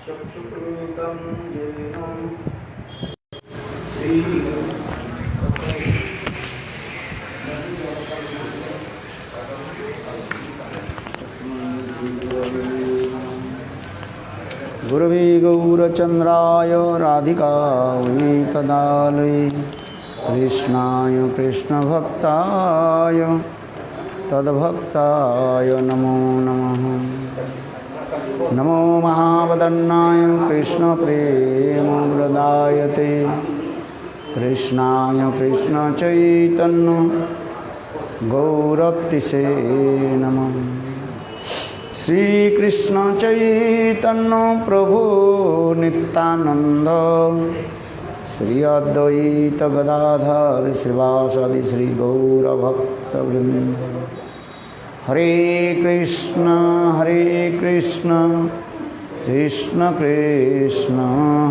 चक्षुकृतं येन गुरवे गौरचन्द्राय राधिकायै तदालये कृष्णाय कृष्णभक्ताय तद्भक्ताय नमो नमः। नमो महावदन्नाय कृष्णप्रेमप्रदायते कृष्णाय कृष्णचैतन्य गौरतिसे नमः। श्रीकृष्ण चैतन्य प्रभु नित्यानंद श्री अद्वैत गदाधर श्रीवासादि श्री गौरभक्तवृंद। हरे कृष्ण कृष्ण कृष्ण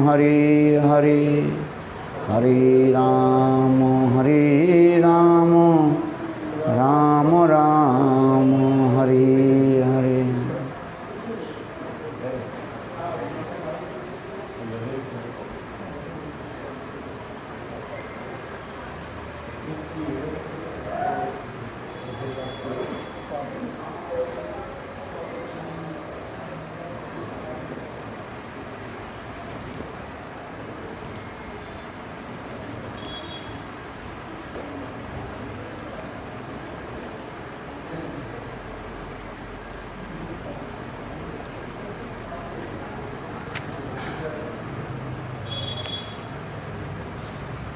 हरे हरे, हरे राम राम राम हरे हरे।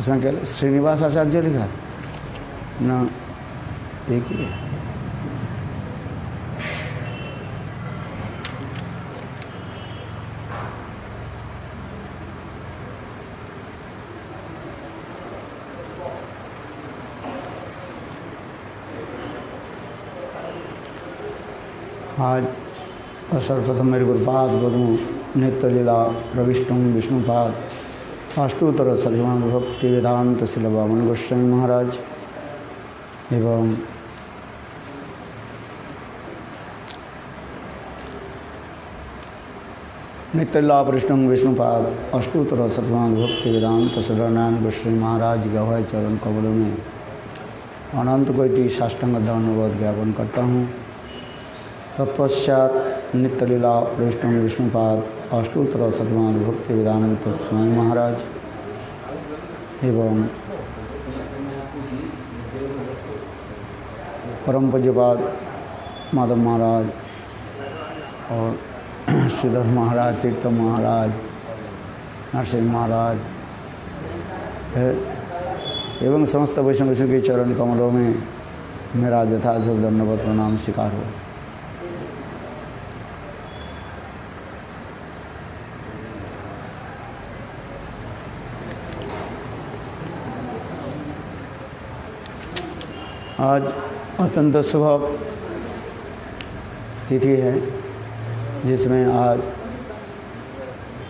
उसमें क्या श्रीनिवास आचार्य लिखा ना, एक ही है। आज सर्वप्रथम मेरे गुरुपाद गुरु नित्य लीला प्रविष्टुम विष्णुपाद अष्टोत्तर सद्गुण भक्ति वेदांत श्रील वामन गोस्वामी महाराज एवं नित्य लीला प्रविष्टुम विष्णुपाद अष्टोत्तर सद्गुण भक्ति वेदांत श्रीनारायण गोस्वामी महाराज के अभय चरण कमलों में अनंत कोटि साष्टांग धन्यवाद ज्ञापन करता हूँ। तत्पश्चात नित्य लीला प्रविष्टुम विष्णुपाद अष्टोत्तर सद्गुण भक्ति वेदांत स्वामी महाराज एवं परम पूज्यपाद माधव महाराज और श्रीधर महाराज, तीर्थ महाराज, नरसिंह महाराज एवं समस्त वैष्णव के चरण कमलों में मेरा यथार्थ दंडवत प्रणाम स्वीकार हो। आज अत्यंत शुभ तिथि है जिसमें आज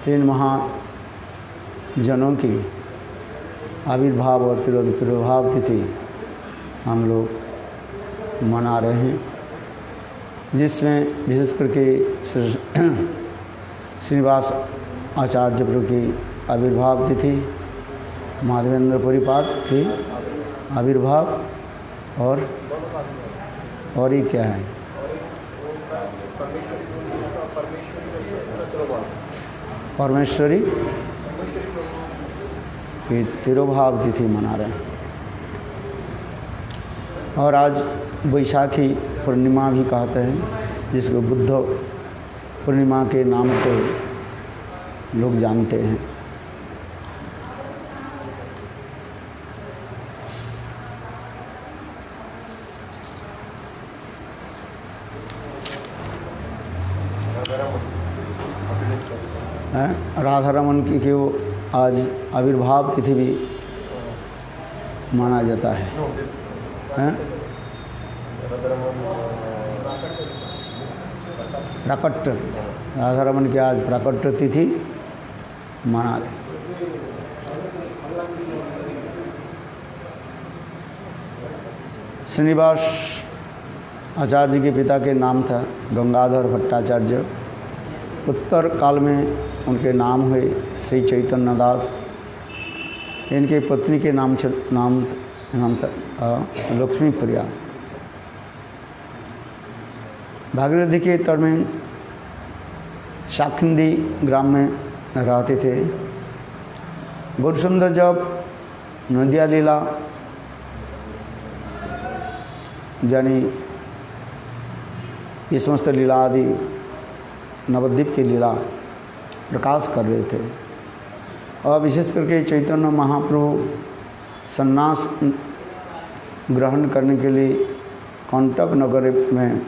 3 महाजनों की आविर्भाव और तिरोभाव तिथि हम लोग मना रहे हैं, जिसमें विशेष करके श्रीनिवास आचार्य प्रभु की आविर्भाव तिथि, माधवेंद्र पुरीपाद की आविर्भाव और ये क्या है, परमेश्वरी की तिरोभाव तिथि मना रहे हैं। और आज वैशाखी पूर्णिमा भी कहते हैं, जिसको बुद्ध पूर्णिमा के नाम से लोग जानते हैं। राधा रमन की वो आज आविर्भाव तिथि भी माना जाता है, प्राकट्य राधा रमन की आज प्राकट्य तिथि मना रहे। श्रीनिवास आचार्य जी के पिता के नाम था गंगाधर भट्टाचार्य। उत्तर काल में उनके नाम हुए श्री चैतन्य दास। इनके पत्नी के नाम था लक्ष्मी प्रिया। भागीरथी के तट में शाखिंदी ग्राम में रहते थे। गौरसुंदर जब नदिया लीला यानी ये समस्त लीला आदि नवद्वीप की लीला प्रकाश कर रहे थे और विशेष करके चैतन्य महाप्रभु सन्यास ग्रहण करने के लिए कंटक नगर में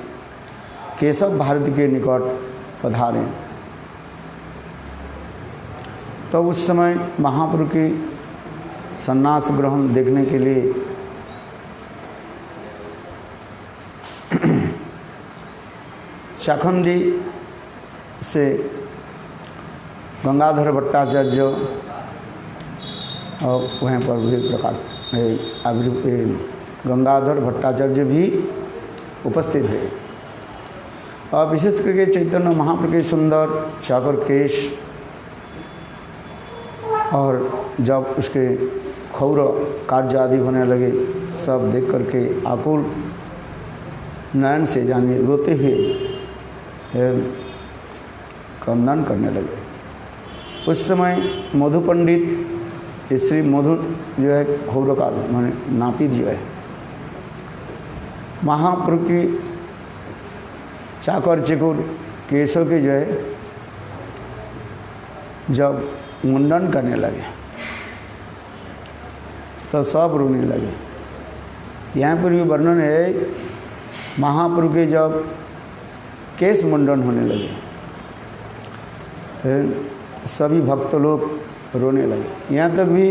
केशव भारती के निकट पधारे। तो उस समय महाप्रभु की सन्यास ग्रहण देखने के लिए शाखंदी से गंगाधर भट्टाचार्य और वहीं पर भी गंगाधर भट्टाचार्य भी उपस्थित है। और विशेष करके चैतन्य महाप्रभु के सुंदर चाकर केश और जब उसके खौर कार्य आदि होने लगे सब देख करके आकुल नयन से यानी रोते हुए क्रंदन करने लगे। उस समय मधु पंडित श्री मधु जो है खौरकार माने नापित जो है महाप्रभु की चाकर चिकुर केशों के जो है जब मुंडन करने लगे तो सब रोने लगे। यहाँ पर भी वर्णन है महाप्रभु के जब केश मुंडन होने लगे सभी भक्त लोग रोने लगे। यहाँ तक भी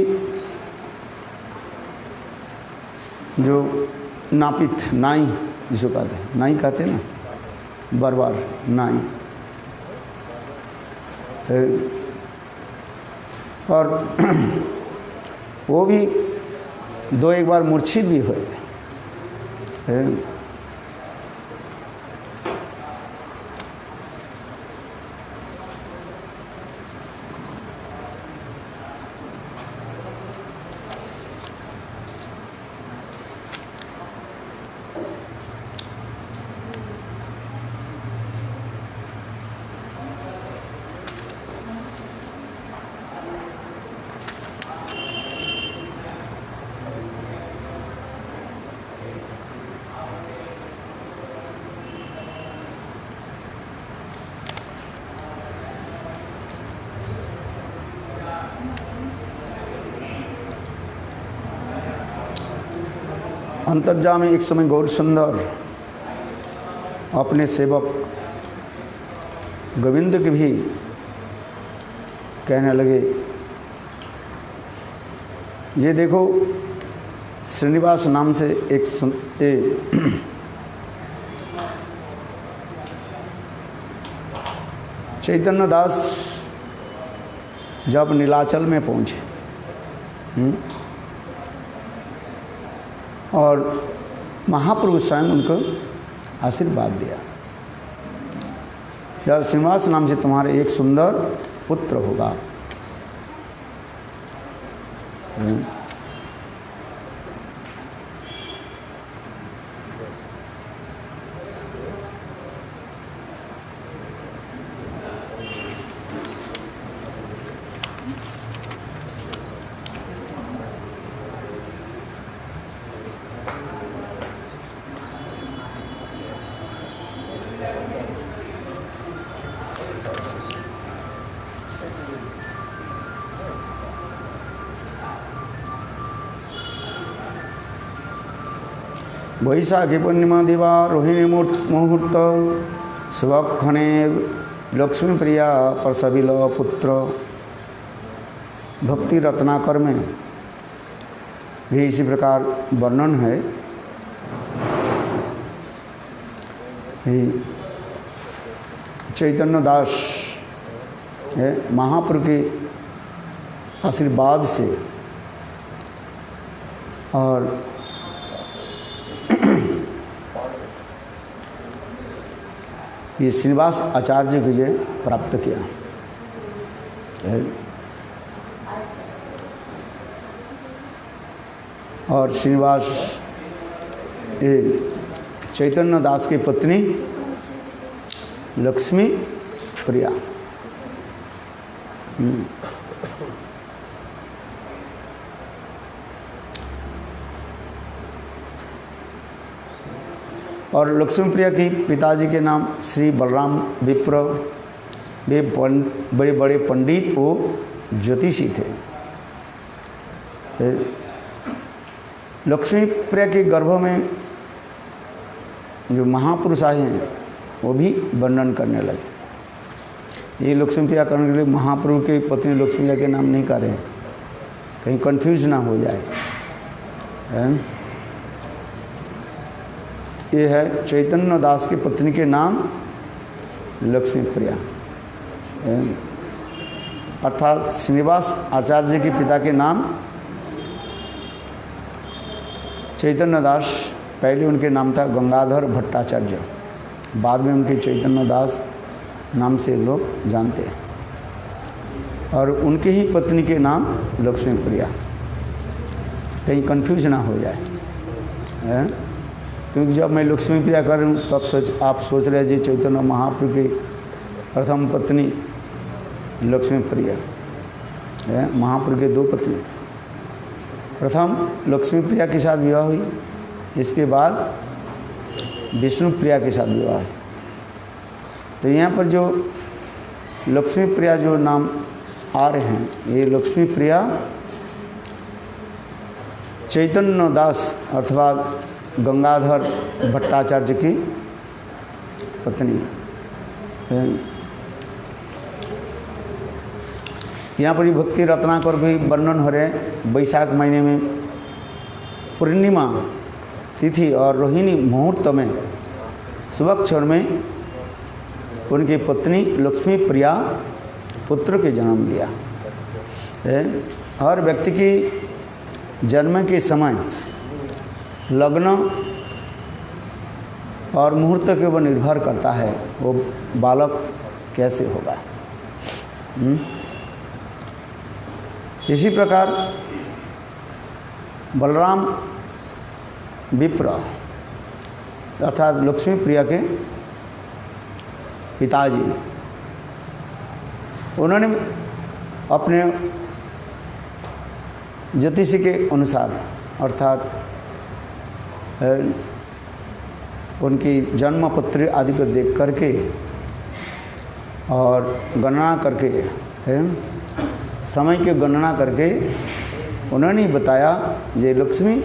जो नापित नाई जिसको कहते हैं नाई कहते हैं ना बरबार नाई और वो भी दो एक बार मूर्छित भी हुए। अंतर्जा में एक समय गौरसुंदर अपने सेवक गोविंद के भी कहने लगे ये देखो श्रीनिवास नाम से एक चैतन्य दास जब नीलाचल में पहुँचे और महाप्रभु स्वयं उनको आशीर्वाद दिया जब श्रीनिवास नाम से तुम्हारे एक सुंदर पुत्र होगा। वैशाखी पूर्णिमा दिवा रोहिणी मुहूर्त शुभक्षणे लक्ष्मी प्रिया प्रसविल पुत्र भक्ति रत्नाकर में भी इसी प्रकार वर्णन है। चैतन्य दास है महाप्रभु के आशीर्वाद से और ये श्रीनिवास आचार्य को जो प्राप्त किया है। और श्रीनिवास ये चैतन्य दास की पत्नी लक्ष्मी प्रिया। और लक्ष्मी प्रिया की पिताजी के नाम श्री बलराम विप्र, वे बड़े बड़े पंडित वो ज्योतिषी थे। लक्ष्मी प्रिया के गर्भ में जो महापुरुष आए हैं वो भी वर्णन करने लगे। ये लक्ष्मी प्रिया करने के लिए महाप्रभु के पत्नी लक्ष्मी प्रिया के नाम नहीं कर रहे, कहीं कंफ्यूज ना हो जाए। ये है चैतन्य दास की पत्नी के नाम लक्ष्मी प्रिया, अर्थात श्रीनिवास आचार्य के पिता के नाम चैतन्य दास। पहले उनके नाम था गंगाधर भट्टाचार्य, बाद में उनके चैतन्य दास नाम से लोग जानते हैं। और उनके ही पत्नी के नाम लक्ष्मी प्रिया, कहीं कंफ्यूज ना हो जाए। क्योंकि जब मैं लक्ष्मी प्रिया कर रहा हूँ तब आप सोच रहे जी चैतन्य महाप्रभु की प्रथम पत्नी लक्ष्मी प्रिया है। महाप्रभु के दो पत्नी, प्रथम लक्ष्मी प्रिया के साथ विवाह हुई, इसके बाद विष्णु प्रिया के साथ विवाह है। तो यहाँ पर जो लक्ष्मी प्रिया जो नाम आ रहे हैं, ये लक्ष्मी प्रिया चैतन्य दास अथवा गंगाधर भट्टाचार्य की पत्नी है। यहाँ पर भक्ति रत्नाकर भी वर्णन हो रहे हैं। वैशाख महीने में पूर्णिमा तिथि और रोहिणी मुहूर्त में सुबह क्षण में उनकी पत्नी लक्ष्मी प्रिया पुत्र के जन्म दिया है। हर व्यक्ति की जन्म के समय लग्न और मुहूर्त के ऊपर निर्भर करता है वो बालक कैसे होगा। इसी प्रकार बलराम विप्र अर्थात लक्ष्मी प्रिया के पिताजी, उन्होंने अपने ज्योतिषी के अनुसार अर्थात उनकी जन्म पत्र आदि को देख करके और गणना करके समय की गणना करके उन्होंने बताया ये लक्ष्मी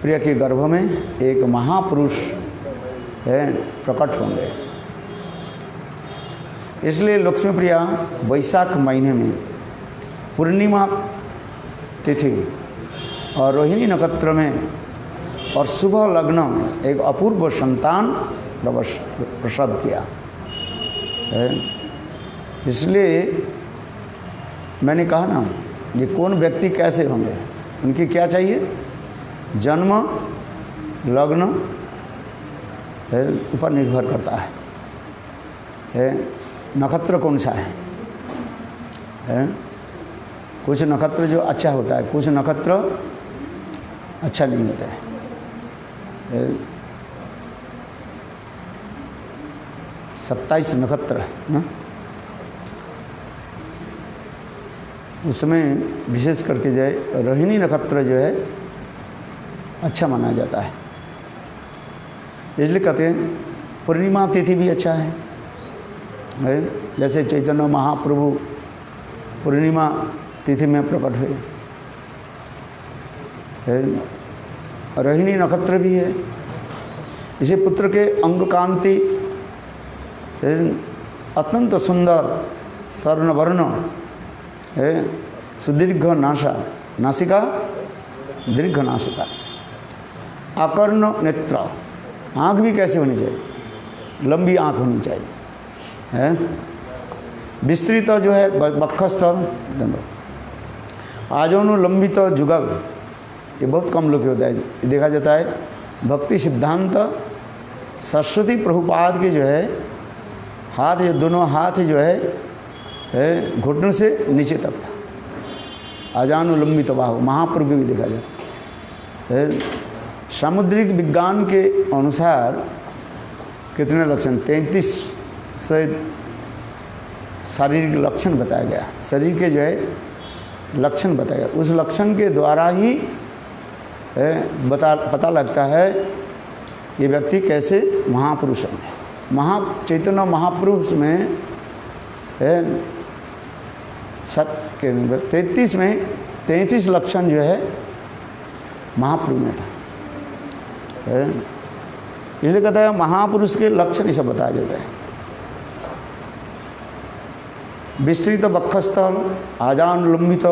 प्रिया के गर्भ में एक महापुरुष है प्रकट होंगे। इसलिए लक्ष्मी प्रिया वैशाख महीने में पूर्णिमा तिथि और रोहिणी नक्षत्र में और सुबह लग्न में एक अपूर्व संतान प्रसव किया है। इसलिए मैंने कहा ना ये कौन व्यक्ति कैसे होंगे, उनकी क्या चाहिए, जन्म लग्न ऊपर निर्भर करता है नक्षत्र कौन सा है। कुछ नक्षत्र जो अच्छा होता है, कुछ नक्षत्र अच्छा नहीं होता है। 27 नक्षत्र ना, उसमें विशेष करके जो है रोहिणी नक्षत्र जो है अच्छा माना जाता है। इसलिए कहते हैं पूर्णिमा तिथि भी अच्छा है। जैसे चैतन्य महाप्रभु पूर्णिमा तिथि में प्रकट हुए, रोहिणी नक्षत्र भी है। इसे पुत्र के अंग कांति अत्यंत सुंदर स्वर्णवर्ण है, सुदीर्घ नासिका दीर्घ नासिका, आकर्ण नेत्र, आँख भी कैसे होनी चाहिए, लंबी आँख होनी चाहिए है। विस्तृत जो है बक्षस्थल, आजोनु लंबित जुगल, ये बहुत कम लोग होता है। देखा जाता है भक्ति सिद्धांत सरस्वती प्रभुपाद के जो है हाथ, ये दोनों हाथ जो है घुटनों से नीचे तक था। अजानुलंबित बाहु, महाप्रभु भी देखा जाता है। सामुद्रिक विज्ञान के अनुसार कितने लक्षण, 33 से शारीरिक लक्षण बताया गया, शरीर के जो है लक्षण बताया गया। उस लक्षण के द्वारा ही पता लगता है ये व्यक्ति कैसे महापुरुष है। चैतन्य महापुरुष में 33 में 33 लक्षण जो है महापुरुष में था। इसलिए कहता है महापुरुष के लक्षण इसे बताया जाता है। विस्तृत वक्षस्थल, आजानुलंबित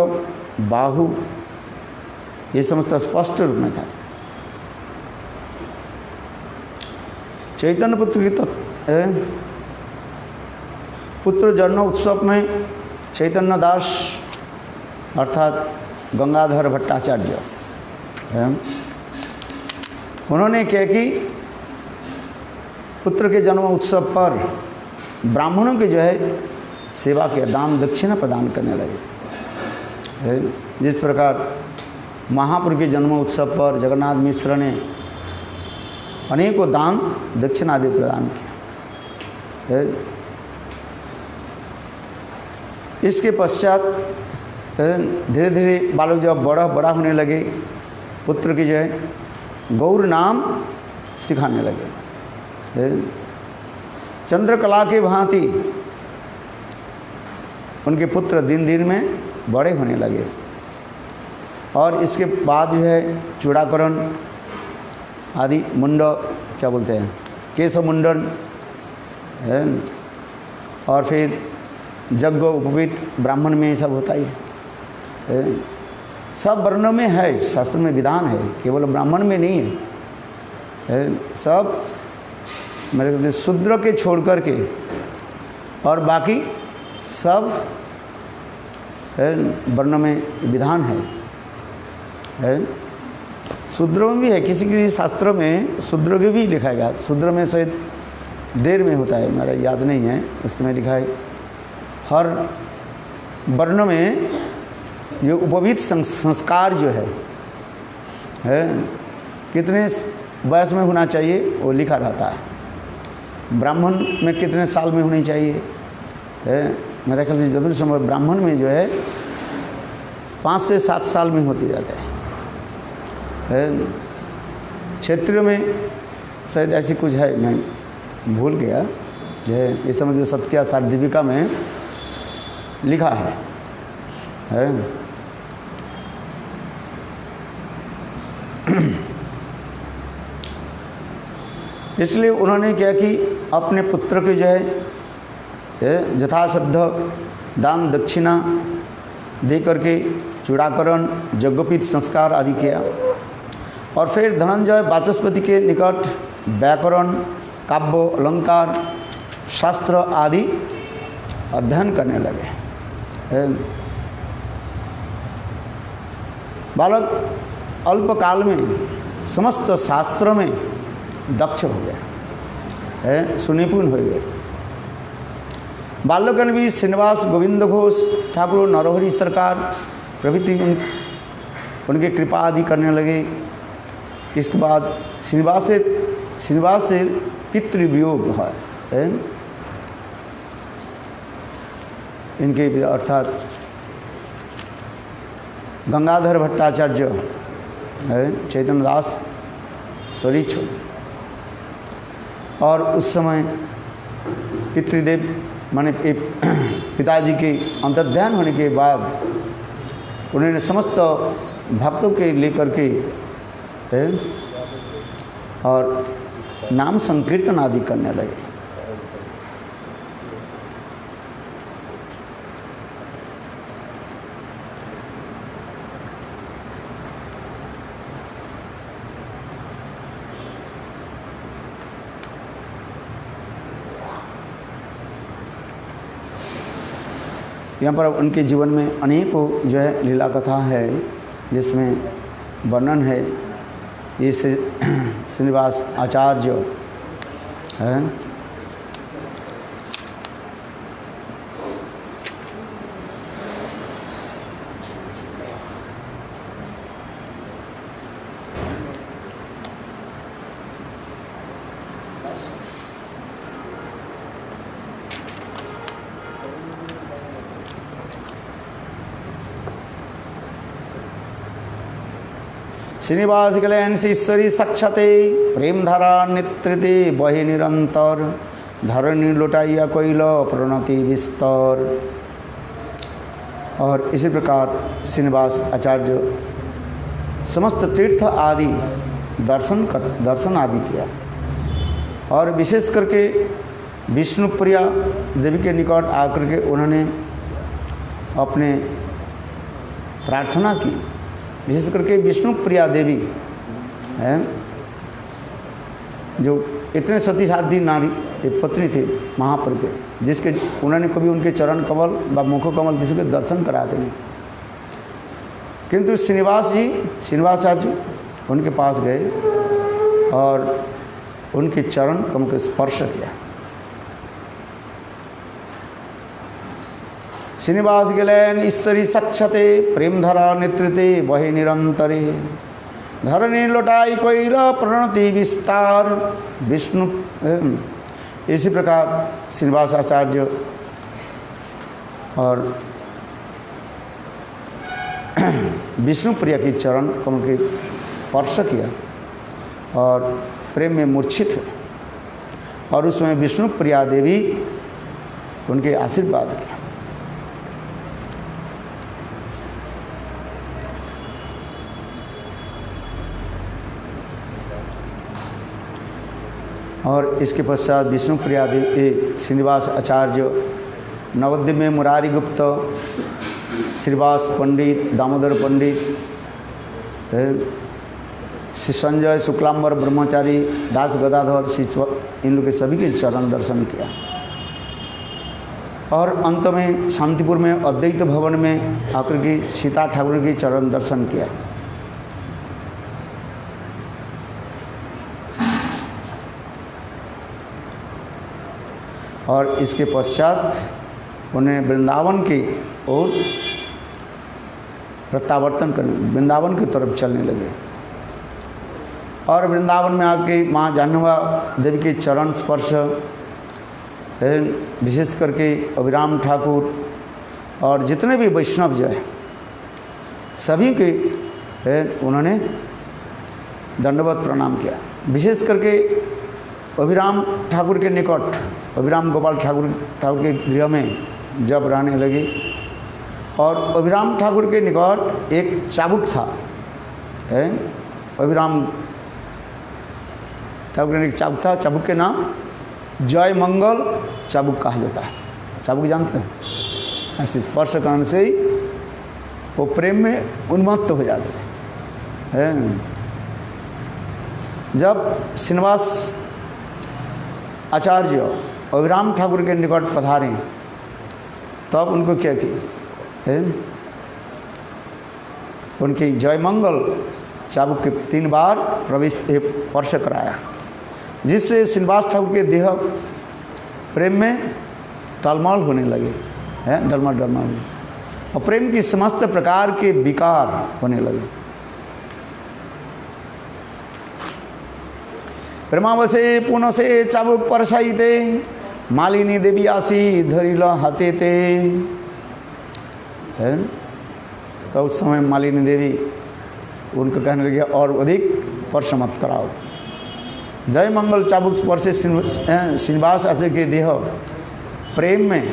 बाहु, ये समस्त स्पष्ट रूप में था। चैतन्य पुत्र की पुत्र जन्म उत्सव में चैतन्य दास अर्थात गंगाधर भट्टाचार्य उन्होंने क्या कि पुत्र के जन्म उत्सव पर ब्राह्मणों के जो है सेवा किया, दान दक्षिणा प्रदान करने लगे। जिस प्रकार महापुरुष के जन्म उत्सव पर जगन्नाथ मिश्र ने अनेकों दान दक्षिणा आदि प्रदान किया। इसके पश्चात धीरे धीरे बालक जब बड़ा होने लगे, पुत्र की जो है गौर नाम सिखाने लगे। चंद्रकला के भांति उनके पुत्र दिन दिन में बड़े होने लगे और इसके बाद जो है चूड़ाकरण आदि, मुंड क्या बोलते हैं, केश मुंडन है, और फिर यज्ञ उपवीत ब्राह्मण में ये सब होता ही है। सब वर्णों में है, शास्त्र में विधान है, केवल ब्राह्मण में नहीं है। सब मेरे ख्याल से शूद्र के छोड़ कर के और बाकी सब वर्णों में विधान है। शूद्र में भी है, किसी किसी शास्त्रों में शूद्र के भी लिखा गया। शूद्र में शायद देर में होता है, मेरा याद नहीं है, उसमें लिखा है हर वर्णों में जो उपवीत संस्कार जो है कितने वयस में होना चाहिए वो लिखा रहता है। ब्राह्मण में कितने साल में होनी चाहिए मेरे ख्याल से जरूर समय ब्राह्मण में जो है 5 से 7 साल में होती जाता है। क्षेत्रीय में शायद ऐसी कुछ है, मैं भूल गया, जो है ये समझ सत्या सार्दीपिका में लिखा है। इसलिए उन्होंने क्या कि अपने पुत्र के जो है यथाश्रद्ध दान दक्षिणा दे करके चूड़ाकरण यज्ञोपीत संस्कार आदि किया और फिर धनंजय वाचस्पति के निकट व्याकरण, काव्य, अलंकार, शास्त्र आदि अध्ययन करने लगे। बालक अल्पकाल में समस्त शास्त्रों में दक्ष हो गया, सुनिपुण हो गए। बाल्यकाल भी श्रीनिवास गोविंद घोष, ठाकुर नरहरि सरकार प्रभृति उनके कृपा आदि करने लगे। इसके बाद श्रीनिवास से पितृवियोग है, इनके अर्थात गंगाधर भट्टाचार्य है, चैतन्य दास स्वरिच, और उस समय पितृदेव माने पिताजी के अंतर्ध्यान होने के बाद उन्होंने समस्त भक्तों के लेकर के और नाम संकीर्तन आदि करने लगे। यहाँ पर उनके जीवन में अनेकों जो है लीला कथा है, जिसमें वर्णन है। ये श्रीनिवास आचार्य है। श्रीनिवास गलेन ईश्वरी सक्षते प्रेम धारा नित्रिते बहे निरंतर धरणी लुटाइया कोइल प्रणति विस्तर। और इसी प्रकार श्रीनिवास आचार्य समस्त तीर्थ आदि दर्शन आदि किया। और विशेष करके विष्णुप्रिया देवी के निकट आकर के उन्होंने अपने प्रार्थना की। विशेष करके विष्णुप्रिया देवी हैं, जो इतने सती साधी नारी एक पत्नी थी महाप्रभु के, जिसके उन्होंने कभी उनके चरण कमल व मुख कमल किसी के दर्शन कराते नहीं। किंतु श्रीनिवासाचार्य उनके पास गए और उनके चरण कमल को स्पर्श किया। श्रीनिवास गलेन ईश्वरी सक्षते प्रेम धरा नित्रिते वही निरंतरे धरणी लौटाई कोइला प्रणति विस्तार। विष्णु इसी प्रकार श्रीनिवास आचार्य और विष्णुप्रिया की चरण कमल के स्पर्श किया और प्रेम में मूर्छित हुए। और उसमें विष्णुप्रिया देवी उनके आशीर्वाद किया। और इसके पश्चात विष्णुप्रिया देवी श्रीनिवास आचार्य नवद्वीप में मुरारी गुप्त, श्रीवास पंडित, दामोदर पंडित, श्री संजय शुक्लांबर ब्रह्मचारी, दास गदाधर, इन लोग के सभी के चरण दर्शन किया। और अंत में शांतिपुर में अद्वैत भवन में आकर के सीता ठाकुर की चरण दर्शन किया। और इसके पश्चात उन्हें वृंदावन की ओर प्रत्यावर्तन करने, वृंदावन की तरफ चलने लगे। और वृंदावन में आके माँ जानवा देवी के चरण स्पर्श, विशेष करके अभिराम ठाकुर और जितने भी वैष्णव जो है सभी के उन्होंने दंडवत प्रणाम किया। विशेष करके अभिराम ठाकुर के निकट, अभिराम गोपाल ठाकुर के गृह में जब रहने लगे, और अभिराम ठाकुर के निकट एक चाबुक था, अभिराम ठाकुर ने एक चाबुक था, चाबुक के नाम जय मंगल चाबुक कहा जाता है। चाबुक जानते हैं, ऐसे स्पर्श करने से ही वो प्रेम में उन्मत्त हो जाते थे। जब श्रीनिवास आचार्य अभिराम ठाकुर के निकट पधारे तब उनको क्या किया, उनकी जय मंगल चाबुक के 3 बार प्रवेश स्पर्श कराया, जिससे श्रीनिवास ठाकुर के देह प्रेम में टलमल होने लगे, डलमल और प्रेम की समस्त प्रकार के विकार होने लगे। प्रेमावसे पुनः से चाबुक परसाईते मालिनी देवी आसी धरिल हाथे ते, है। तो उस समय मालिनी देवी उनको कहने लगे और अधिक स्पर्श मत कराओ। जय मंगल चाबुक स्पर्श श्रीनिवास आचार्य के देह प्रेम में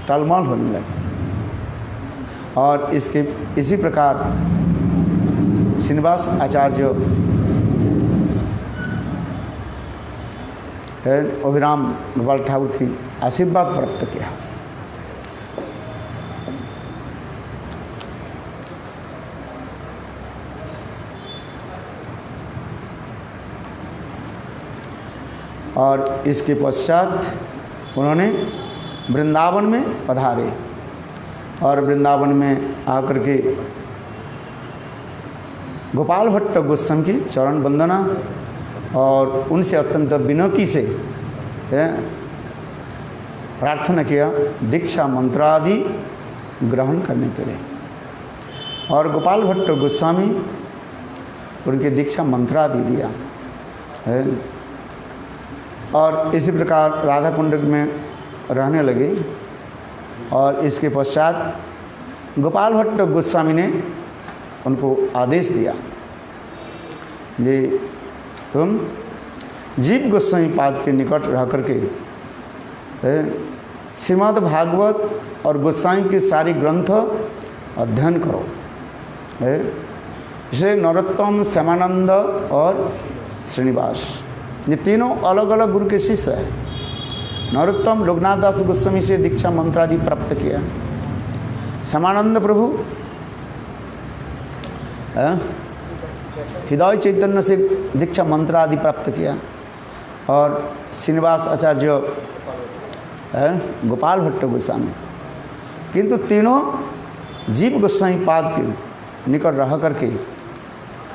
टलमल होने लगे। और इसी प्रकार श्रीनिवास आचार्य अभिराम गोपाल ठाकुर की आशीर्वाद प्राप्त किया। और इसके पश्चात उन्होंने वृंदावन में पधारे और वृंदावन में आकर के गोपाल भट्ट गोस्वामी की चरण वंदना और उनसे अत्यंत विनती से प्रार्थना किया दीक्षा मंत्रादि ग्रहण करने के लिए। और गोपाल भट्ट गोस्वामी उनके दीक्षा मंत्रादि दिया है। और इसी प्रकार राधा कुंड में रहने लगे। और इसके पश्चात गोपाल भट्ट गोस्वामी ने उनको आदेश दिया कि तुम जीव गोस्वामी पाद के निकट रह करके श्रीमद् भागवत और गोस्वामी के सारे ग्रंथ अध्ययन करो। इसे नरोत्तम, श्यामानंद और श्रीनिवास, ये तीनों अलग अलग गुरु के शिष्य हैं। नरोत्तम लोकनाथ दास गोस्वामी से दीक्षा मंत्रादि प्राप्त किया। श्यामानंद प्रभु हृदय चैतन्य से दीक्षा मंत्रादि प्राप्त किया। और श्रीनिवास आचार्य गोपाल भट्ट गोस्वामी, किंतु तीनों जीव गोस्वामी पाद के निकट रह करके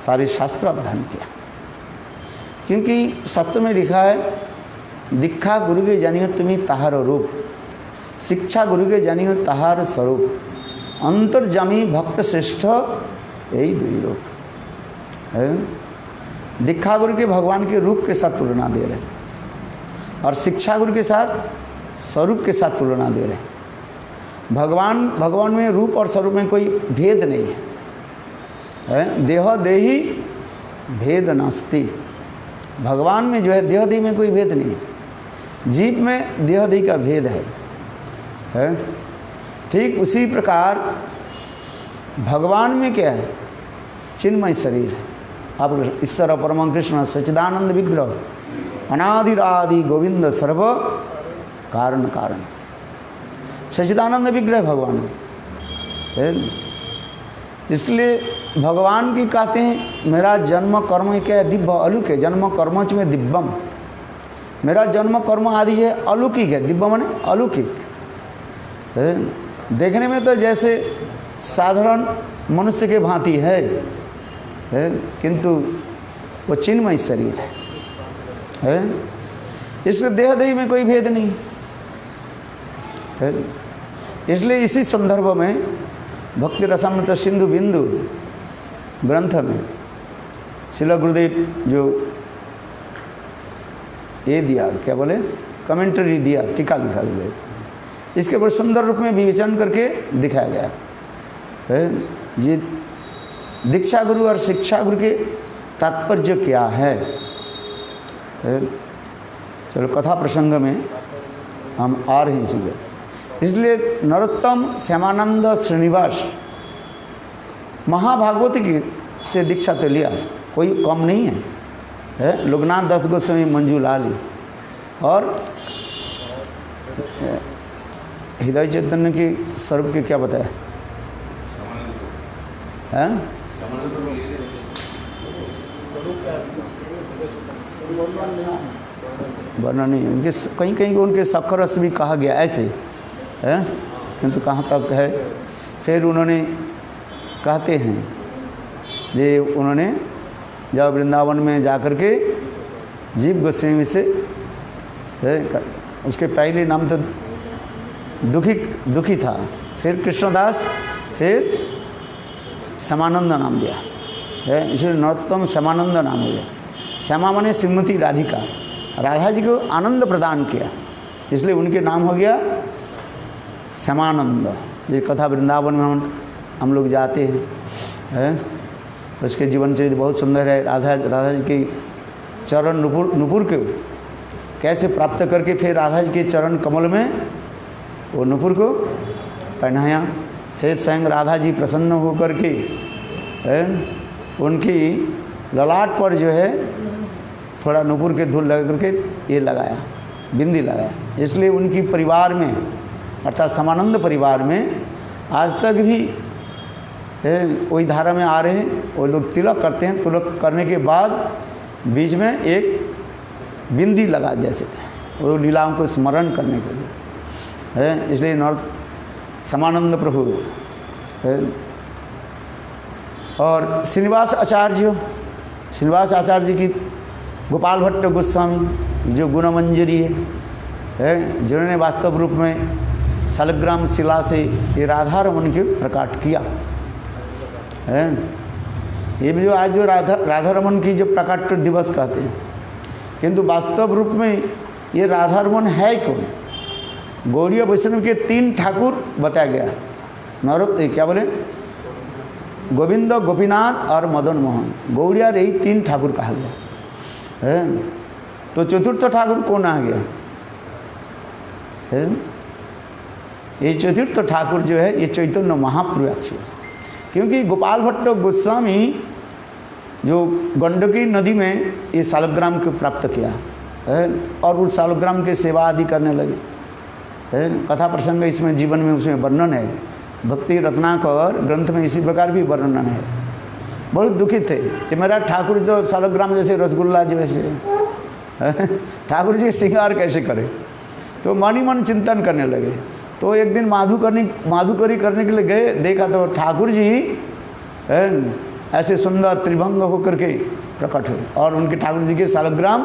सारे शास्त्र अध्ययन किया। क्योंकि शास्त्र में लिखा है दीक्षा गुरु के जानियो तुम्हें ताहार रूप, शिक्षा गुरु के जानियो ताहार स्वरूप, अंतर्जामी भक्त श्रेष्ठ यही दुई रूप है। दीक्षा गुरु के भगवान के रूप के साथ तुलना दे रहे और शिक्षा गुरु के साथ स्वरूप के साथ तुलना दे रहे। भगवान में रूप और स्वरूप में कोई भेद नहीं है। देह देही भेद नास्ति, भगवान में जो है देह देही में कोई भेद नहीं है। जीव में देह देही का भेद है। ठीक उसी प्रकार भगवान में क्या है, चिन्मय शरीर है। आप ईश्वर परम कृष्ण सच्चिदानंद विग्रह अनादिरादि गोविंद सर्व कारण कारण, सच्चिदानंद विग्रह भगवान है। इसलिए भगवान की कहते हैं मेरा जन्म कर्म क्या है, दिव्य अलुक है। जन्म कर्मच में दिव्यम, मेरा जन्म कर्म आदि है अलौकिक है। दिव्य माने अलौकिक है। देखने में तो जैसे साधारण मनुष्य के भांति है, किंतु वो चिन्मय शरीर है। इसलिए देह देही में कोई भेद नहीं है। इसलिए इसी संदर्भ में भक्ति रसामृत सिंधु बिंदु ग्रंथ में श्रील गुरुदेव जो ये दिया, क्या बोले, कमेंट्री दिया, टीका लिखा गुरुदेव, इसके ऊपर सुंदर रूप में विवेचन करके दिखाया गया है। ये दीक्षा गुरु और शिक्षा गुरु के तात्पर्य क्या है। चलो कथा प्रसंग में हम आ रहे हैं इसीलिए। इसलिए नरोत्तम, श्यामानंद, श्रीनिवास महाभागवत की से दीक्षा तो लिया, कोई कम नहीं है। लोकनाथ दास गोस्वामी, मंजू लाली और हृदय चैतन्य की स्वरूप के क्या बताया है। वर्णन नहीं, उनके कहीं कहीं उनके सखरस भी कहा गया ऐसे है, किंतु कहाँ तक है। फिर उन्होंने कहते हैं ये उन्होंने जब वृंदावन में जाकर के जीव गोस्वामी से, उसके पहले नाम तो दुखी था, फिर कृष्णदास, फिर श्यामानंद नाम दिया है। इसलिए नरोत्तम श्यामानंद नाम हो गया। श्यामा माने श्रीमती राधिका, राधा जी को आनंद प्रदान किया, इसलिए उनके नाम हो गया श्यामानंद। ये कथा वृंदावन में हम लोग जाते हैं। उसके जीवन चरित्र बहुत सुंदर है। राधा जी के चरण नुपुर के कैसे प्राप्त करके फिर राधा जी के चरण कमल में वो नुपुर को पहनाया। फिर स्वयं राधा जी प्रसन्न होकर के उनकी ललाट पर जो है थोड़ा नुपुर के धूल लगा करके ये लगाया, बिंदी लगाया। इसलिए उनकी परिवार में अर्थात समानंद परिवार में आज तक भी वही धारा में आ रहे हैं। वो लोग तिलक करते हैं, तिलक करने के बाद बीच में एक बिंदी लगा जैसे वो लीलाओं को स्मरण करने के लिए है। इसलिए समानंद प्रभु है। और श्रीनिवास आचार्य की गोपाल भट्ट गोस्वामी जो गुणमंजरी है, है, जिन्होंने वास्तव रूप में शालग्राम शिला से ये राधा रमन के प्रकट किया है। ये भी जो आज जो राधा रमन की जो प्रकट दिवस कहते हैं, किंतु वास्तव रूप में ये राधा रमन है कौन? गौड़ीय वैष्णव के 3 ठाकुर बताया गया। क्या बोले? गोविंद, गोपीनाथ और मदन मोहन। गौड़िया यही 3 ठाकुर कहा गया है। तो चतुर्थ ठाकुर कौन आ गया है? ये चतुर्थ ठाकुर जो है ये चैतन्य महाप्रभु। क्योंकि गोपाल भट्ट गोस्वामी जो गंडकी नदी में ये शालग्राम को प्राप्त किया है और उस शालग्राम के सेवा आदि करने लगे है। कथा प्रसंग इसमें जीवन में उसमें वर्णन है। भक्ति रत्नाकर ग्रंथ में इसी प्रकार भी वर्णन है। बहुत दुखित थे कि मेरा ठाकुर जो शालग्राम जैसे रसगुल्ला जो ऐसे ठाकुर जी श्रृंगार कैसे करे। तो मन ही मन चिंतन करने लगे। तो एक दिन माधुकरी करने के लिए गए, देखा तो ठाकुर जी ऐसे सुंदर त्रिभंग होकर के प्रकट हुए और उनके ठाकुर जी के शालग्राम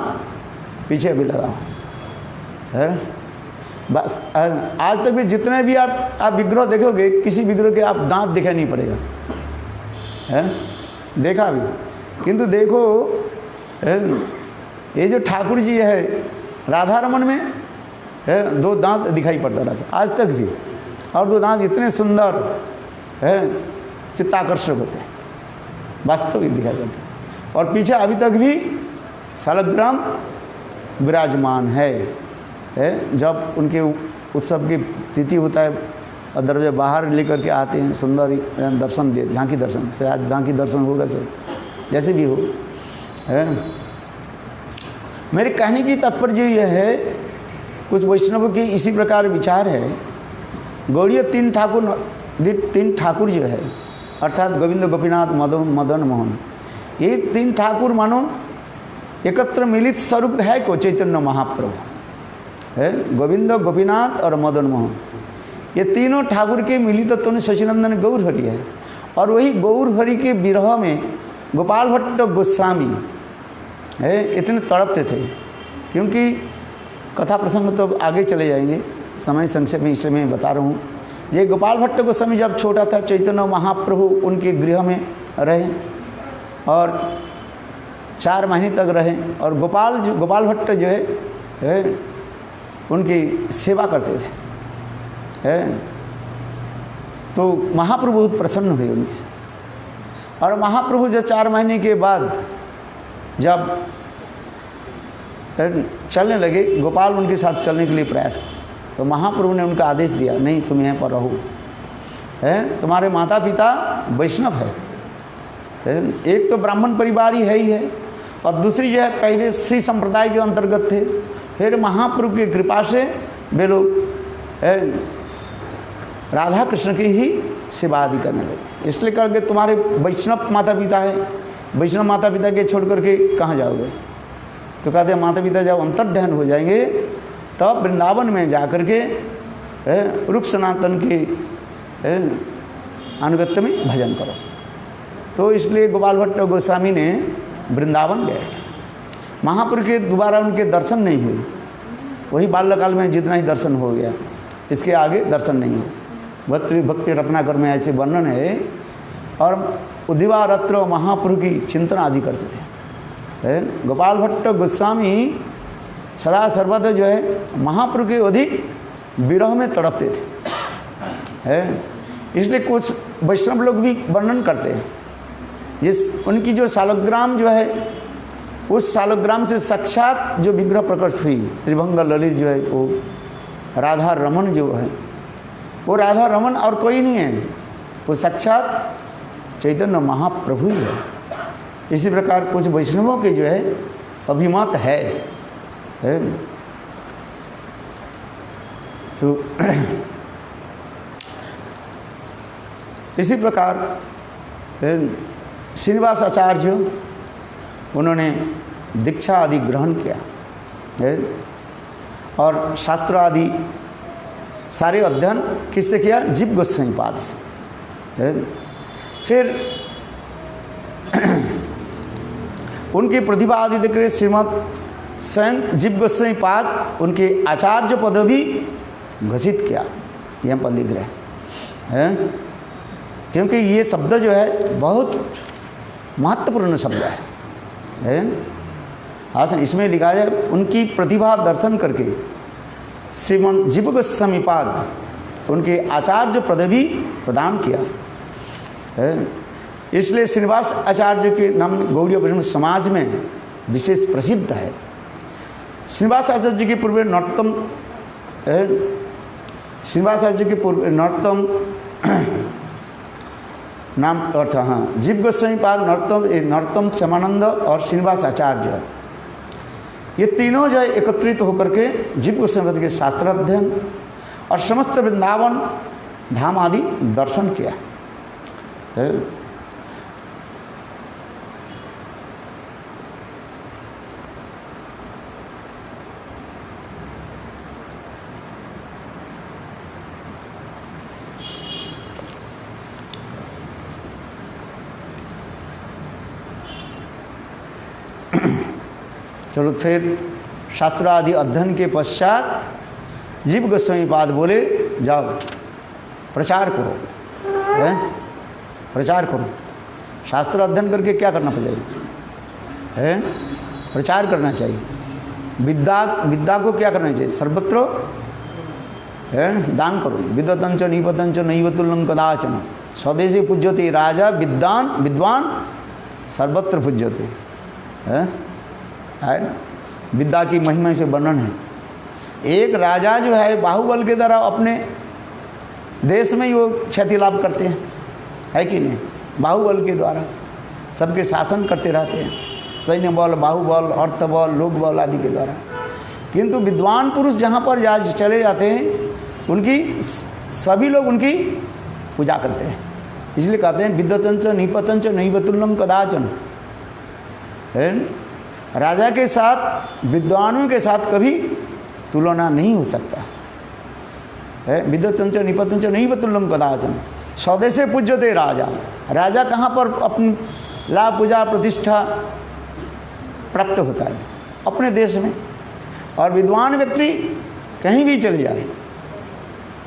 पीछे भी लगा है। बस आज तक भी जितने भी आप विग्रह देखोगे, किसी विग्रह के आप दांत दिखाई नहीं पड़ेगा है, देखा भी। किंतु देखो ये जो ठाकुर जी है राधा रमन में है 2 दांत दिखाई पड़ता रहता आज तक भी, और 2 दांत इतने सुंदर है, चित्ताकर्षक होते हैं, वास्तविक दिखाई पड़ते हैं। और पीछे अभी तक भी शालग्राम विराजमान है। जब उनके उत्सव की तिथि होता है और दरवाजे बाहर लेकर के आते हैं, सुंदर दर्शन दे, झांकी दर्शन से, आज झांकी दर्शन होगा सर, जैसे भी हो है। मेरे कहने की तात्पर्य यह है, कुछ वैष्णव के इसी प्रकार विचार है। गौड़ीय 3 ठाकुर जो है अर्थात गोविंद, गोपीनाथ, मदन मोहन, ये 3 ठाकुर मानो एकत्र मिलित स्वरूप है को चैतन्य महाप्रभु है। गोविंद, गोपीनाथ और मदन मोहन, ये तीनों ठाकुर के मिलित तो सचिनंदन गौर हरि है। और वही गौर हरि के विरह में गोपाल भट्ट गोस्वामी है इतने तड़पते थे। क्योंकि कथा प्रसंग तो आगे चले जाएंगे, समय संक्षेप में इसलिए मैं बता रहा हूँ। ये गोपाल भट्ट गोस्वामी जब छोटा था, चैतन्य महाप्रभु उनके गृह में रहे और 4 महीने तक रहे। और गोपाल भट्ट जो है उनकी सेवा करते थे है। तो महाप्रभु बहुत प्रसन्न हुए उनकी। और महाप्रभु जो 4 महीने के बाद जब चलने लगे, गोपाल उनके साथ चलने के लिए प्रयास किया, तो महाप्रभु ने उनका आदेश दिया, नहीं तुम यहाँ पर रहो है, तुम्हारे माता पिता वैष्णव है। एक तो ब्राह्मण परिवार ही है और दूसरी जो है पहले श्री संप्रदाय के अंतर्गत थे। फिर महाप्रभु की कृपा से वे लोग राधा कृष्ण की ही सेवा आदि करने लगे। इसलिए करके तुम्हारे वैष्णव माता पिता है, वैष्णव माता पिता के छोड़ करके कहाँ जाओगे? तो कहते हैं माता पिता जब अंतर्ध्यान हो जाएंगे तब वृंदावन में जा कर के रूप सनातन के अनुगत्य में भजन करो। तो इसलिए गोपाल भट्ट गोस्वामी ने वृंदावन गए। महाप्रभु के दोबारा उनके दर्शन नहीं हुए, वही बाल्यकाल में जितना ही दर्शन हो गया, इसके आगे दर्शन नहीं हुए। भक्ति रत्नाकर में ऐसे वर्णन है। और उद्धिवा रत्र महाप्रभु की चिंतन आदि करते थे। गोपाल भट्ट गोस्वामी सदा सर्वदा जो है महाप्रभु के अधिक विरह में तड़पते थे। इसलिए कुछ वैष्णव लोग भी वर्णन करते हैं, जिस उनकी जो शालग्राम जो है, उस शालग्राम से साक्षात जो विग्रह प्रकट हुई त्रिभंग ललित जो है, वो राधा रमन जो है, वो राधा रमन और कोई नहीं है, वो साक्षात चैतन्य महाप्रभु ही है। इसी प्रकार कुछ वैष्णवों के जो है अभिमत है। तो इसी प्रकार श्रीनिवास आचार्य उन्होंने दीक्षा आदि ग्रहण किया है और शास्त्र आदि सारे अध्ययन किससे किया? जीव गोस्वामी पाद से। फिर उनकी प्रतिभा आदि देख कर श्रीमद स्वयं जीव गोस्वामी पाद उनके आचार्य पद भी घोषित किया, यहाँ पर लिख रहे हैं। क्योंकि ये शब्द जो है बहुत महत्वपूर्ण शब्द है। हाँ, इसमें लिखा है उनकी प्रतिभा दर्शन करके श्रीमन जीव गोस्वामी पाद उनके आचार्य पदवी प्रदान किया है। इसलिए श्रीनिवास आचार्य के नाम गौड़ीय वैष्णव समाज में विशेष प्रसिद्ध है। श्रीनिवास आचार्य जी के पूर्व नरोत्तम, श्रीनिवास आचार्य के पूर्व नरोत्तम नाम अर्थ, हाँ, जीव गोस्वामी पाद, नरोत्तम श्यामानंद और श्रीनिवास आचार्य, ये तीनों जो है एकत्रित होकर के जीव गोस्वामी पाद के शास्त्र अध्ययन और समस्त वृंदावन धाम आदि दर्शन किया है। चलो फिर शास्त्र आदि अध्ययन के पश्चात जीव गोस्वामी पाद बोले जाओ प्रचार करो, प्रचार करो। शास्त्र अध्ययन करके क्या करना चाहिए? प्रचार करना चाहिए। विद्या को क्या करना चाहिए? सर्वत्र दान करो। विद्वतंच निपतंच नैवतुल्यं कदाचन स्वदेशी पूज्यते राजा विद्वान सर्वत्र पूज्यते। है विद्या की महिमा से वर्णन है। एक राजा जो है बाहुबल के द्वारा अपने देश में ही वो क्षति लाभ करते हैं, है कि नहीं? बाहुबल के द्वारा सबके शासन करते रहते हैं, सैन्य बल, बाहुबल, अर्थ बल, लोक बल आदि के द्वारा। किंतु विद्वान पुरुष जहाँ पर चले जाते हैं उनकी सभी लोग उनकी पूजा करते हैं। इसलिए कहते हैं विद्वतंच निपतंच नैवतुल्यं कदाचन। राजा के साथ विद्वानों के साथ कभी तुलना नहीं हो सकता है। विद्वतंच निपतंच नैवतुल्यं कदाचन स्वदेशे पूज्यते राजा। राजा कहाँ पर अपनी लाभ पूजा प्रतिष्ठा प्राप्त होता है? अपने देश में। और विद्वान व्यक्ति कहीं भी चले जाए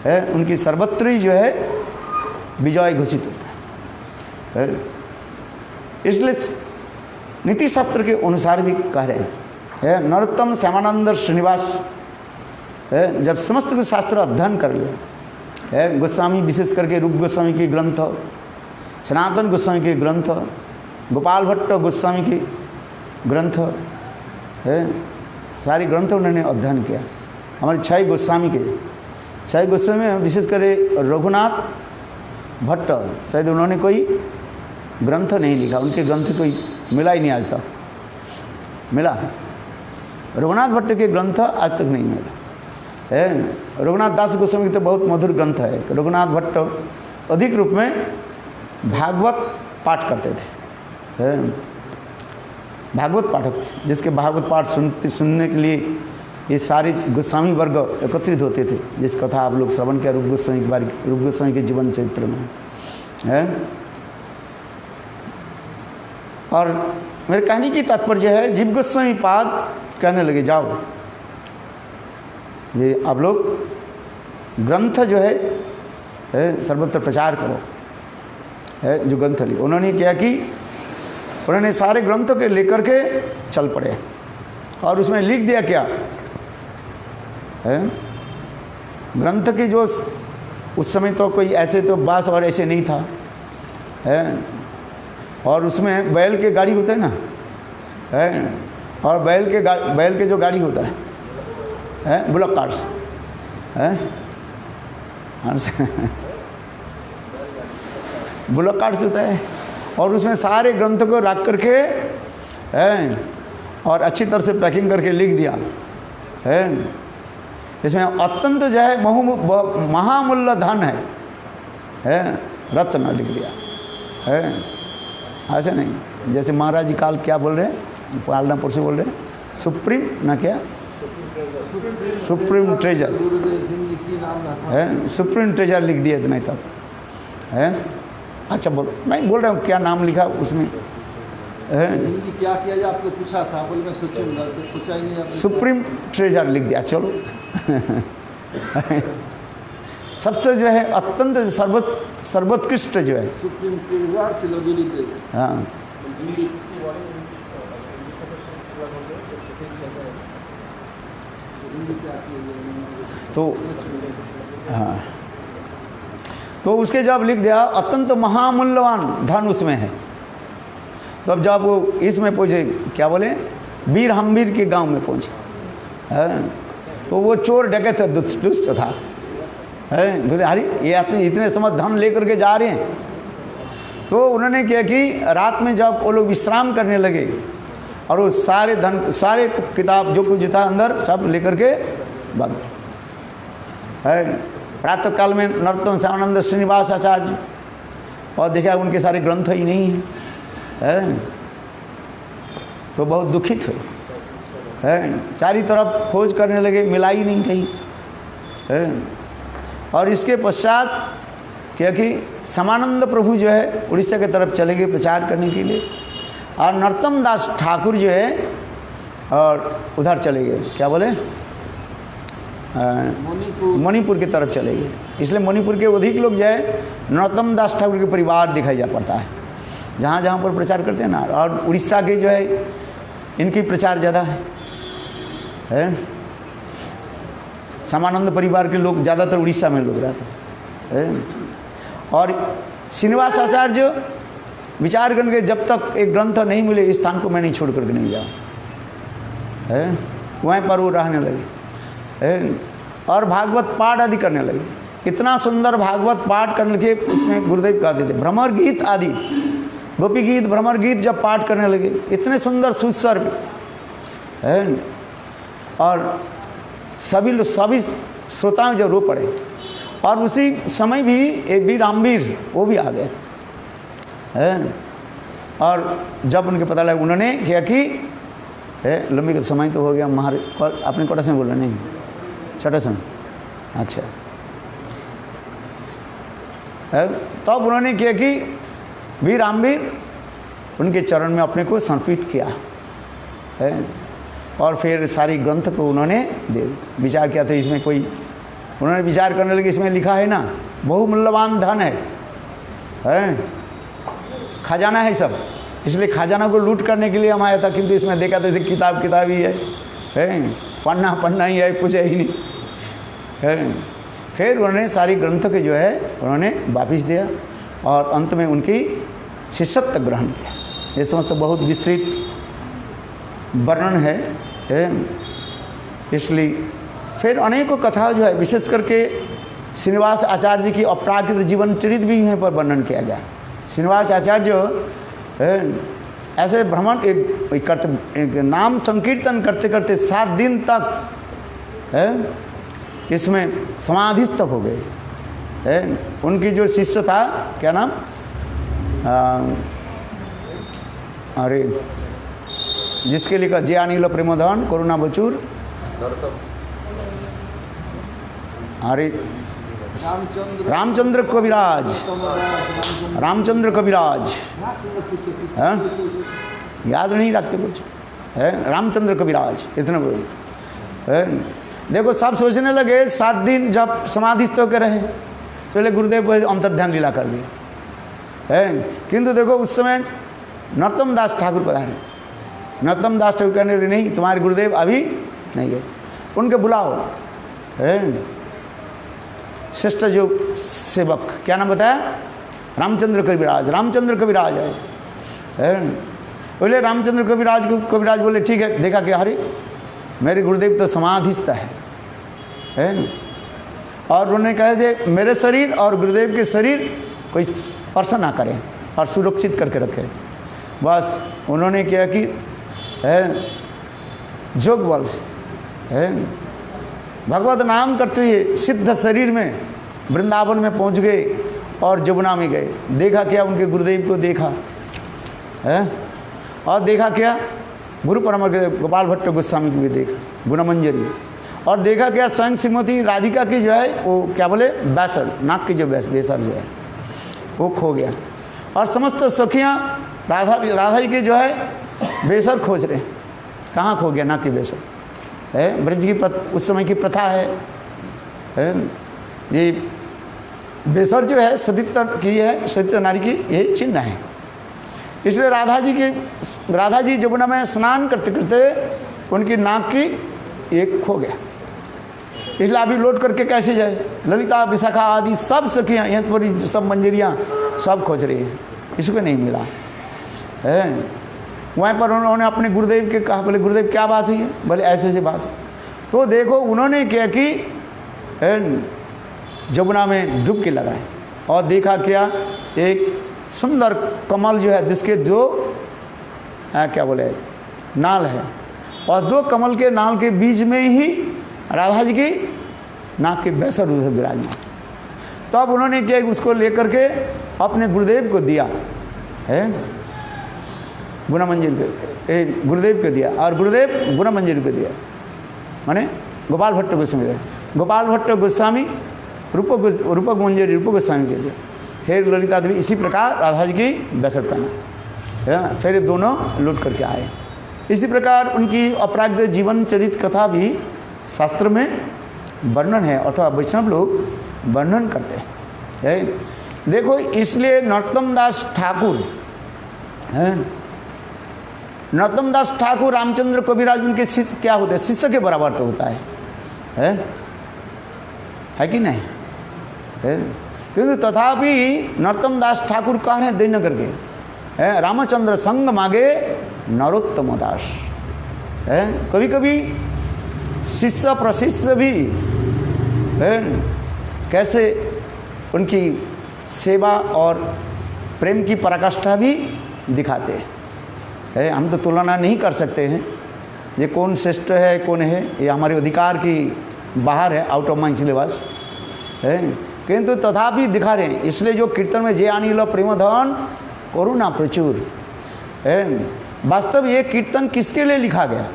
है, उनकी सर्वत्र ही जो है विजय घोषित होता है। इसलिए नीति शास्त्र के अनुसार भी कह रहे हैं, नरोत्तम श्यामानंद श्रीनिवास है, जब समस्त कुछ शास्त्र अध्ययन कर लिया है, गोस्वामी विशेष करके रूप गोस्वामी के ग्रंथ, सनातन गोस्वामी के ग्रंथ, गोपाल भट्ट गोस्वामी के ग्रंथ है, सारे ग्रंथ उन्होंने अध्ययन किया। हमारे 6 गोस्वामी के, 6 गोस्वामी में विशेष करे रघुनाथ भट्ट, शायद उन्होंने कोई ग्रंथ नहीं लिखा, उनके ग्रंथ कोई मिला ही नहीं आज तक। मिला? रघुनाथ भट्ट के ग्रंथ आज तक नहीं मिला है। रघुनाथ दास गोस्वामी के तो बहुत मधुर ग्रंथ है। रघुनाथ भट्ट अधिक रूप में भागवत पाठ करते थे, भागवत पाठक थे, जिसके भागवत पाठ सुनने के लिए ये सारे गोस्वामी वर्ग एकत्रित होते थे, जिस कथा आप लोग श्रवण किया रूप गोस्वामी के बारे, रूप गोस्वामी के जीवन चरित्र में है। और मेरे कहने की तात्पर्य है, जीव गोस्वामी पाद कहने लगे जाओ ये आप लोग ग्रंथ जो है सर्वत्र प्रचार करो है। जो ग्रंथ लिखे उन्होंने क्या कि उन्होंने सारे ग्रंथों के लेकर के चल पड़े और उसमें लिख दिया क्या है। ग्रंथ की जो उस समय तो कोई ऐसे तो बास और ऐसे नहीं था है, और उसमें बैल के गाड़ी होता है ना है, और बैल के जो गाड़ी होता है बुलक कार्स है, बुलक कार्स होता है, और उसमें सारे ग्रंथ को रख करके है और अच्छी तरह से पैकिंग करके लिख दिया है। इसमें अत्यंत जो है महामूल्य धन है रत्न लिख दिया है। ऐसे नहीं जैसे महाराज जी काल क्या बोल रहे हैं, पालनापुर से बोल रहे हैं सुप्रीम ना क्या सुप्रीम ट्रेजर है, सुप्रीम ट्रेजर लिख दिया इतना तक है। अच्छा बोलो, मैं बोल रहा हूँ क्या नाम लिखा उसमें हिंदी क्या किया जाए आपको पूछा था, बोले मैं सोचूंगा, तो सोचा ही नहीं आपने। सुप्रीम ट्रेजर लिख दिया, चलो। सबसे जो है अत्यंत सर्वोत्कृष्ट जो है सुप्रीम ट्रेजर से लोग लिख दे। हाँ, तो हाँ, तो उसके जब लिख दिया अत्यंत महामूल्यवान धन उसमें है। तो अब जब वो इसमें पहुँचे, क्या बोले, वीर हमवीर के गांव में पहुँचे, है तो वो चोर डकैत दुष्ट था, है बोले अरे ये इतने समझ धन लेकर के जा रहे हैं। तो उन्होंने क्या कि रात में जब वो लोग विश्राम करने लगे और वो सारे धन, सारे किताब जो कुछ था अंदर सब लेकर के भाग गए। प्रातः काल में नरोत्तम श्यामानंद श्रीनिवास आचार्य और देखा उनके सारे ग्रंथ ही नहीं है, तो बहुत दुखित हुए, चारी तरफ खोज करने लगे, मिला ही नहीं कहीं, और इसके पश्चात क्या कि श्यामानंद प्रभु जो है उड़ीसा की तरफ चले गए प्रचार करने के लिए, और नरोत्तम दास ठाकुर जो है और उधर चले गए, क्या बोले, मणिपुर की तरफ चले गए। इसलिए मणिपुर के अधिक लोग जो है नरोत्तम दास ठाकुर के परिवार दिखाई जा पड़ता है, जहाँ जहाँ पर प्रचार करते हैं ना। और उड़ीसा के जो है इनकी प्रचार ज़्यादा है, श्यामानंद परिवार के लोग ज़्यादातर उड़ीसा में लोग रहते हैं। और श्रीनिवास आचार्य विचार करके जब तक एक ग्रंथ नहीं मिले इस स्थान को मैं नहीं छोड़ करके नहीं जाऊँ, वहीं पर वो रहने लगे और भागवत पाठ आदि करने लगे। इतना सुंदर भागवत पाठ करने के उसमें गुरुदेव कहते थे, भ्रमर गीत आदि, गोपी गीत, भ्रमर गीत जब पाठ करने लगे इतने सुंदर सुस्वर है, और सभी श्रोताओं जब रो पड़े। और उसी समय भी एक वीर रामवीर वो भी आ गए थे, और जब उनके पता लगा उन्होंने क्या कि लंबी का समय तो हो गया, महाराज अपने कोटा से बोला नहीं, छठा समय, अच्छा। तब उन्होंने किया कि वीर रामवीर उनके चरण में अपने को समर्पित किया है, और फिर सारी ग्रंथ को उन्होंने दे विचार किया था। इसमें कोई उन्होंने विचार करने लगे, इसमें लिखा है ना बहुमूल्यवान धन है, खजाना है सब, इसलिए खजाना को लूट करने के लिए हम आया था, किंतु इसमें देखा तो इसे किताब ही है, पढ़ना ही है, कुछ है ही नहीं है। फिर उन्होंने सारी ग्रंथ के जो है उन्होंने वापिस दिया और अंत में उनकी शिष्यत्व ग्रहण किया। ये समस्त बहुत विस्तृत वर्णन है, इसलिए फिर अनेकों कथा जो है, विशेष करके श्रीनिवास आचार्य जी की अपराकृत जीवन चरित्र भी यहीं पर वर्णन किया गया। श्रीनिवास आचार्य ऐसे भ्रमण एक नाम संकीर्तन करते करते 7 दिन तक इसमें समाधिस्थ हो गए। उनकी जो शिष्य था, क्या नाम, अरे जिसके लिखा जय अनिल प्रेमोधन करुणा बचूर, अरे रामचंद्र कविराज, रामचंद्र कविराज, याद नहीं रखते कुछ है, रामचंद्र कविराज, इतना बोल। देखो सब सोचने लगे 7 दिन जब समाधिस्थ होकर रहे, चले गुरुदेव को अंतर्ध्यान लीला कर दिया है। किंतु देखो उस समय नरोत्तम दास ठाकुर पधारे, नरोत्तम दास ठाकुर कहने लगे नहीं, तुम्हारे गुरुदेव अभी नहीं गए, उनके बुलाओ है। श्रेष्ठ जो सेवक, क्या नाम बताया, रामचंद्र कविराज, रामचंद्र कविराज है। बोले रामचंद्र कविराज बोले ठीक है। देखा कि अरे मेरे गुरुदेव तो समाधिस्थ है, और उन्होंने कहा थे मेरे शरीर और गुरुदेव के शरीर कोई स्पर्श ना करें और सुरक्षित करके रखें। बस उन्होंने किया कि जोग बल है, भगवत नाम करते हुए सिद्ध शरीर में वृंदावन में पहुंच गए और जमुना में गए। देखा क्या, उनके गुरुदेव को देखा है, और देखा क्या, गुरु परमर के गोपाल भट्ट गोस्वामी को भी देखा, गुणमंजरी, और देखा क्या स्वयं श्रीमती राधिका की जो है वो क्या बोले बैसर, नाक की जो बेसर जो है वो खो गया, और समस्त सखियाँ राधा जी के जो है बेसर खोज रहे, कहाँ खो गया नाक की बेसर है। ब्रज की उस समय की प्रथा है ये बेसर जो है सदित्य की है, सदित्य नारी की ये चिन्ह है। इसलिए राधा जी जमुना में स्नान करते करते उनकी नाक की एक खो गया। इसलिए अभी लौट करके कैसे जाए, ललिता विशाखा आदि सब सखियाँ यहाँ पर सब मंजरियाँ सब खोज रही हैं, किसी को नहीं मिला है। वहाँ पर उन्होंने अपने गुरुदेव के कहा, बोले गुरुदेव क्या बात हुई है, बोले ऐसे ऐसे बात। तो देखो उन्होंने क्या कि जमुना में डुबकी लगाए और देखा क्या, एक सुंदर कमल जो है जिसके दो क्या बोले नाल है, और दो कमल के नाल के बीच में ही राधा जी की नाक के बेसर उधर विराजमान। तो अब उन्होंने क्या उसको लेकर के अपने गुरुदेव को दिया है, गुना मंजिल पे गुरुदेव को दिया, और गुरुदेव गुना मंजिल को दिया, माने गोपाल भट्ट गोस्वामी, गोपाल भट्ट गोस्वामी रूपक मंजरी रूप गोस्वामी के दिया। फिर ललिता देवी इसी प्रकार राधा जी की बेसर पहना है। फिर दोनों लौट करके आए। इसी प्रकार उनकी अपराध जीवन चरित कथा भी शास्त्र में वर्णन है, अथवा वैष्णव लोग वर्णन करते हैं। देखो इसलिए नरोत्तम दास ठाकुर हैं, नरोत्तम दास ठाकुर रामचंद्र कविराज उनके शिष्य क्या होते हैं, शिष्य के बराबर तो होता है कि नहीं है। किंतु तथापि नरोत्तम दास ठाकुर कह रहे हैं दयनगर के रामचंद्र संग मागे नरोत्तम दास है। कभी कभी शिष्य प्रशिष्य भी है कैसे उनकी सेवा और प्रेम की पराकाष्ठा भी दिखाते हैं। हम तो तुलना नहीं कर सकते हैं ये कौन श्रेष्ठ है कौन है, ये हमारे अधिकार की बाहर है, आउट ऑफ माई सिलेबस है। किंतु तथापि दिखा रहे हैं। इसलिए जो कीर्तन में जे अनिल प्रेमधन करुणा प्रचुर है, वास्तव ये कीर्तन किसके लिए लिखा गया,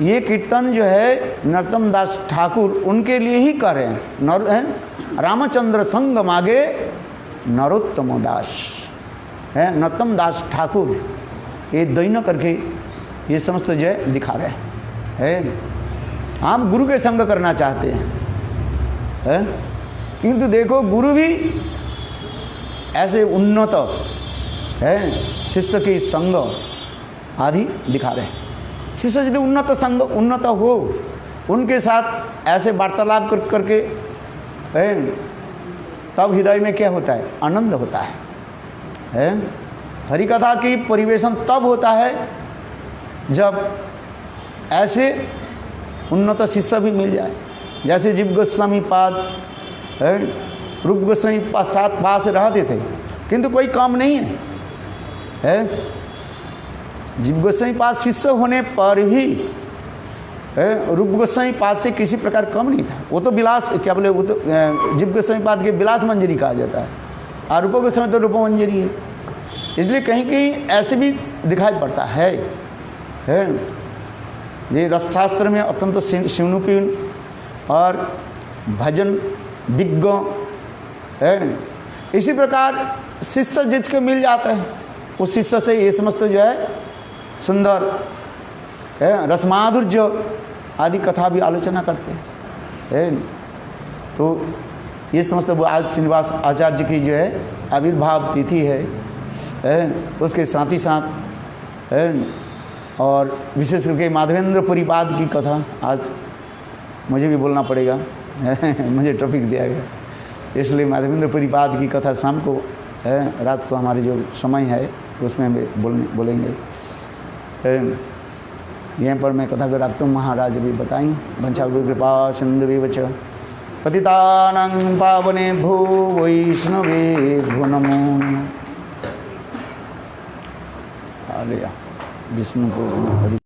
ये कीर्तन जो है नरोत्तम दास ठाकुर उनके लिए ही कर रहे हैं। रामचंद्र संग मागे नरोत्तम दास है, नरोत्तम दास ठाकुर ये दैन करके ये समस्त जो है दिखा रहे हैं। आप गुरु के संग करना चाहते हैं, किंतु देखो गुरु भी ऐसे उन्नत है शिष्य के संग आदि दिखा रहे हैं। शिष्य यदि उन्नत संग उन्नत हो उनके साथ ऐसे वार्तालाप करके तब हृदय में क्या होता है, आनंद होता है। हरिकथा की परिवेशन तब होता है जब ऐसे उन्नत शिष्य भी मिल जाए। जैसे जीव गोस्वामी पाद रूप गोस्वामी पाद साथ पास रहते थे किंतु कोई काम नहीं है। जीव गोस्वामी पाद शिष्य होने पर ही रूप गोस्वामी पाद से किसी प्रकार कम नहीं था। वो तो विलास क्या बोले, वो तो जीव गोस्वामी पाद के विलास मंजरी कहा जाता है, और रूप गोस्वामी तो रूप मंजरी है। इसलिए कहीं कहीं ऐसे भी दिखाई पड़ता है। ये रसशास्त्र में अत्यंत शिवनुपीन और भजन विज्ञ है। इसी प्रकार शिष्य जिसके मिल जाता है उस शिष्य से ये समस्त जो है सुंदर है रसमाधुर्य आदि कथा भी आलोचना करते हैं। तो ये समस्त आज श्रीनिवास आचार्य की जो है आविर्भाव तिथि है, उसके साथ ही साथ और विशेष करके माधवेंद्र परिपाद की कथा आज मुझे भी बोलना पड़ेगा मुझे टॉपिक दिया गया, इसलिए माधवेंद्र परिपाद की कथा शाम को रात को हमारे जो समय है उसमें हम बोलेंगे। यहाँ पर मैं कथा कर आपको महाराज भी बताई। वंशा गुरु कृपा सिंधु विवच पतितानां पावने भू वैष्णवे भो नमो। विष्णु को